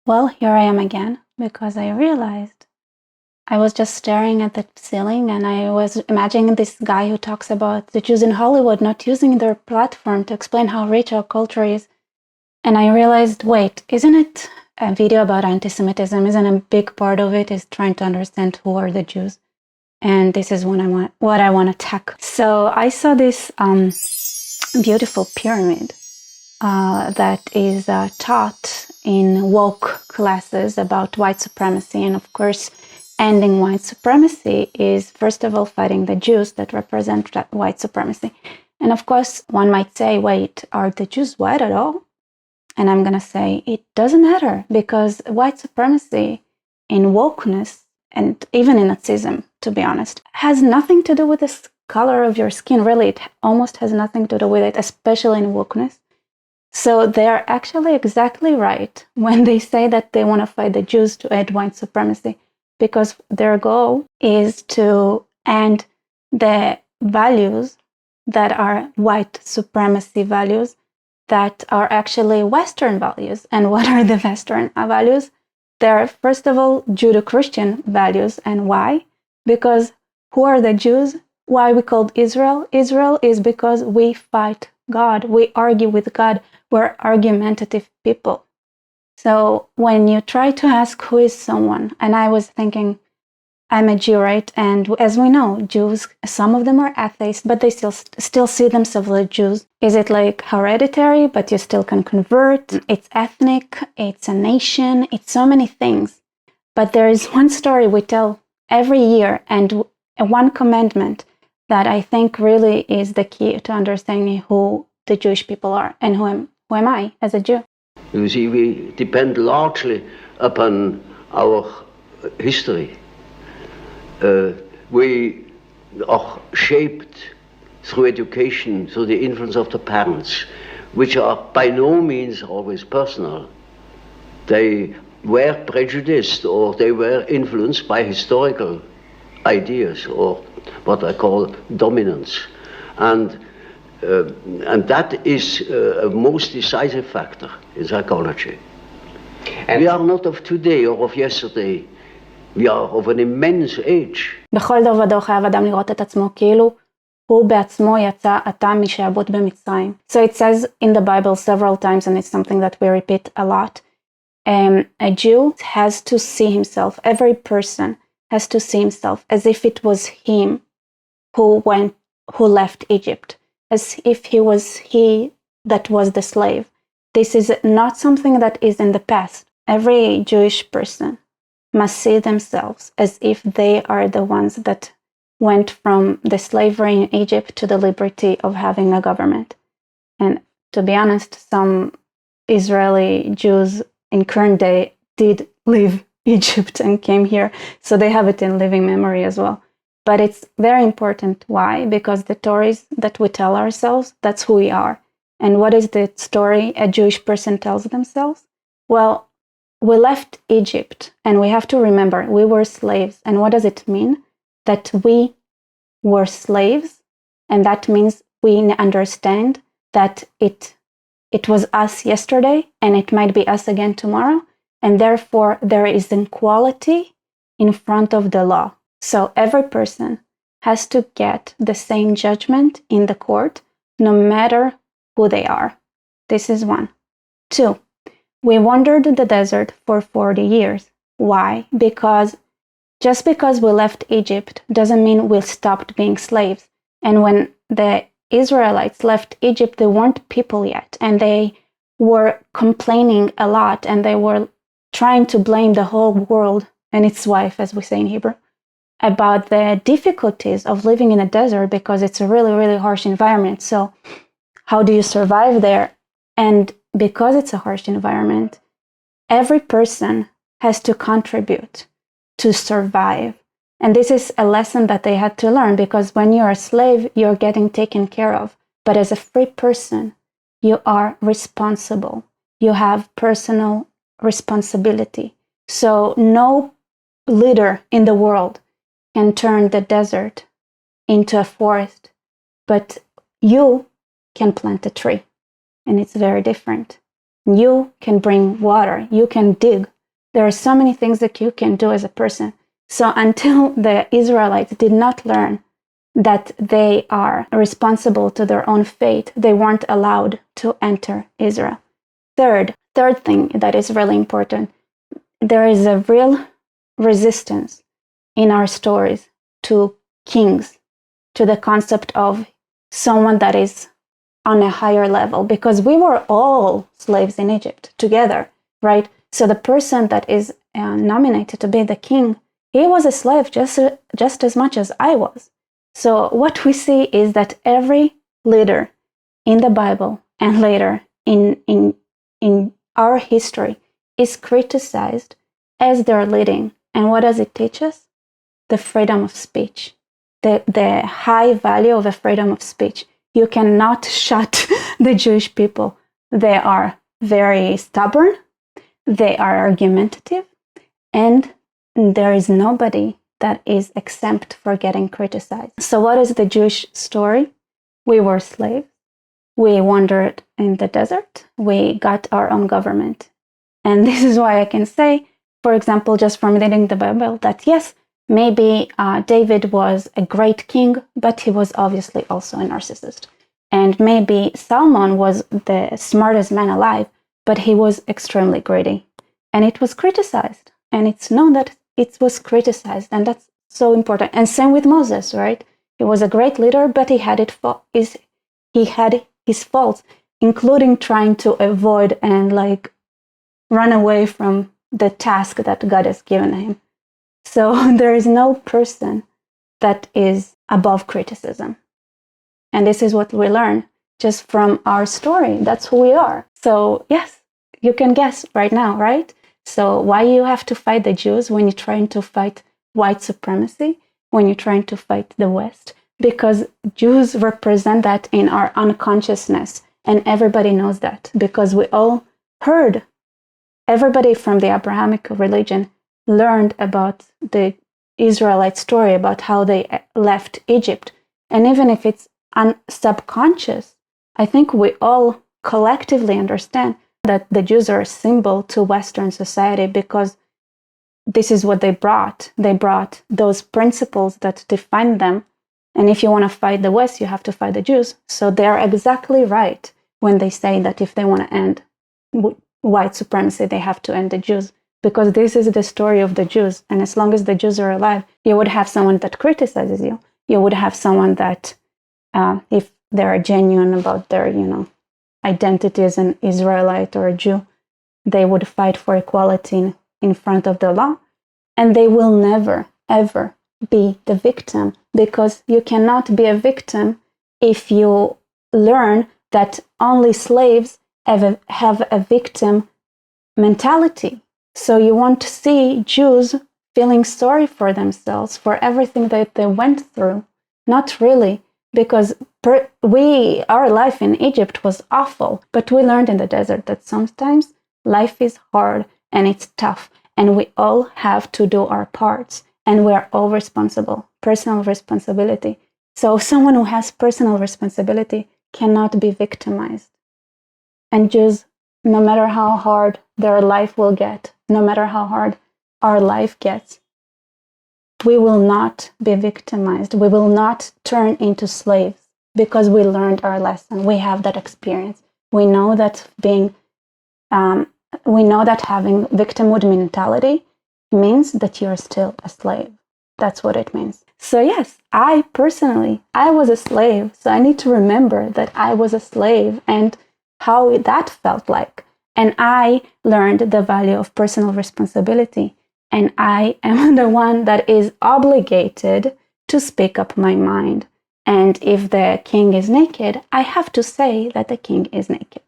Well, here I am again because I realized I was just staring at the ceiling and I was imagining this guy who talks about the Jews in Hollywood not using their platform to explain how rich our culture is. And I realized, wait, isn't it a video about anti-Semitism? Isn't a big part of it is trying to understand who are the Jews? And this is what I want to tackle. So I saw this beautiful pyramid that is taught in woke classes about white supremacy. And of course, ending white supremacy is, first of all, fighting the Jews that represent that white supremacy. And of course, one might say, wait, are the Jews white at all? And I'm going to say it doesn't matter, because white supremacy in wokeness, and even in Nazism, to be honest, has nothing to do with the color of your skin. Really, it almost has nothing to do with it, especially in wokeness. So they're actually exactly right when they say that they want to fight the Jews to end white supremacy, because their goal is to end the values that are white supremacy values that are actually Western values. And what are the Western values? They're, first of all, Judeo-Christian values. And why? Because who are the Jews? Why we called Israel? Israel is because we fight God. We argue with God. We're argumentative people. So when you try to ask who is someone, and I was thinking, I'm a Jew, right? And as we know, Jews, some of them are atheists, but they still see themselves as Jews. Is it like hereditary, but you still can convert? It's ethnic, it's a nation, it's so many things. But there is one story we tell every year, and one commandment that I think really is the key to understanding who the Jewish people are, and who am I as a Jew. You see, we depend largely upon our history. We are shaped through education, through the influence of the parents, which are by no means always personal. They were prejudiced, or they were influenced by historical ideas, or what I call dominance. And that is a most decisive factor in psychology. And we are not of today or of yesterday. We are of an immense age. בכל דור ודור חייב אדם לראות את עצמו כאילו הוא בעצמו יצא עתה משעבוד במצרים. So it says in the Bible several times, and it's something that we repeat a lot. A Jew has to see himself, every person has to see himself as if it was him who left Egypt, as if he that was the slave. This is not something that is in the past. Every Jewish person must see themselves as if they are the ones that went from the slavery in Egypt to the liberty of having a government. And to be honest, some Israeli Jews in current day did leave Egypt and came here, so they have it in living memory as well. But it's very important. Why? Because the stories that we tell ourselves, that's who we are. And what is the story a Jewish person tells themselves? Well, we left Egypt, and we have to remember we were slaves. And what does it mean? That we were slaves, and that means we understand that it was us yesterday, and it might be us again tomorrow, and therefore there is inequality in front of the law. So every person has to get the same judgment in the court, no matter who they are. This is one. Two, we wandered in the desert for 40 years. Why? Because just because we left Egypt doesn't mean we stopped being slaves. And when the Israelites left Egypt, they weren't people yet, and they were complaining a lot, and they were trying to blame the whole world and its wife, as we say in Hebrew, about the difficulties of living in a desert, because it's a really, really harsh environment. So how do you survive there? And because it's a harsh environment, every person has to contribute to survive. And this is a lesson that they had to learn, because when you're a slave, you're getting taken care of. But as a free person, you are responsible. You have personal responsibility. So no leader in the world can turn the desert into a forest, but you can plant a tree, and it's very different. You can bring water, you can dig, There are so many things that you can do as a person. So until the Israelites did not learn that they are responsible to their own fate, they weren't allowed to enter Israel. Third thing that is really important, there is a real resistance in our stories to kings, to the concept of someone that is on a higher level, because we were all slaves in Egypt together, right? So the person that is nominated to be the king, he was a slave just as much as I was. So what we see is that every leader in the Bible and later in our history is criticized as they're leading. And what does it teach us? The freedom of speech, the high value of the freedom of speech. You cannot shut the Jewish people. They are very stubborn, they are argumentative, and there is nobody that is exempt for getting criticized. So what is the Jewish story? We were slaves. We wandered in the desert. We got our own government. And this is why I can say, for example, just from reading the Bible, that yes, maybe David was a great king, but he was obviously also a narcissist. And maybe Solomon was the smartest man alive, but he was extremely greedy. And it was criticized. And it's known that it was criticized. And that's so important. And same with Moses, right? He was a great leader, but he had his faults, including trying to avoid and run away from the task that God has given him. So there is no person that is above criticism. And this is what we learn just from our story. That's who we are. So yes, you can guess right now, right? So why you have to fight the Jews when you're trying to fight white supremacy, when you're trying to fight the West? Because Jews represent that in our unconsciousness. And everybody knows that because we all heard, everybody from the Abrahamic religion learned about the Israelite story, about how they left Egypt. And even if it's subconscious, I think we all collectively understand that the Jews are a symbol to Western society because this is what they brought. They brought those principles that define them. And if you want to fight the West, you have to fight the Jews. So they're exactly right when they say that if they want to end white supremacy, they have to end the Jews. Because this is the story of the Jews. And as long as the Jews are alive, you would have someone that criticizes you. You would have someone that, if they're genuine about their, identity as an Israelite or a Jew, they would fight for equality in front of the law. And they will never, ever be the victim, because you cannot be a victim if you learn that only slaves have a victim mentality. So you want to see Jews feeling sorry for themselves for everything that they went through. Not really, because our life in Egypt was awful, but we learned in the desert that sometimes life is hard and it's tough, and we all have to do our parts, and we are all responsible, personal responsibility. So someone who has personal responsibility cannot be victimized. And Jews, no matter how hard their life will get, no matter how hard our life gets, we will not be victimized. We will not turn into slaves because we learned our lesson. We have that experience. We know that having victimhood mentality means that you're still a slave. That's what it means. So yes, I was a slave. So I need to remember that I was a slave and how that felt like. And I learned the value of personal responsibility. And I am the one that is obligated to speak up my mind. And if the king is naked, I have to say that the king is naked.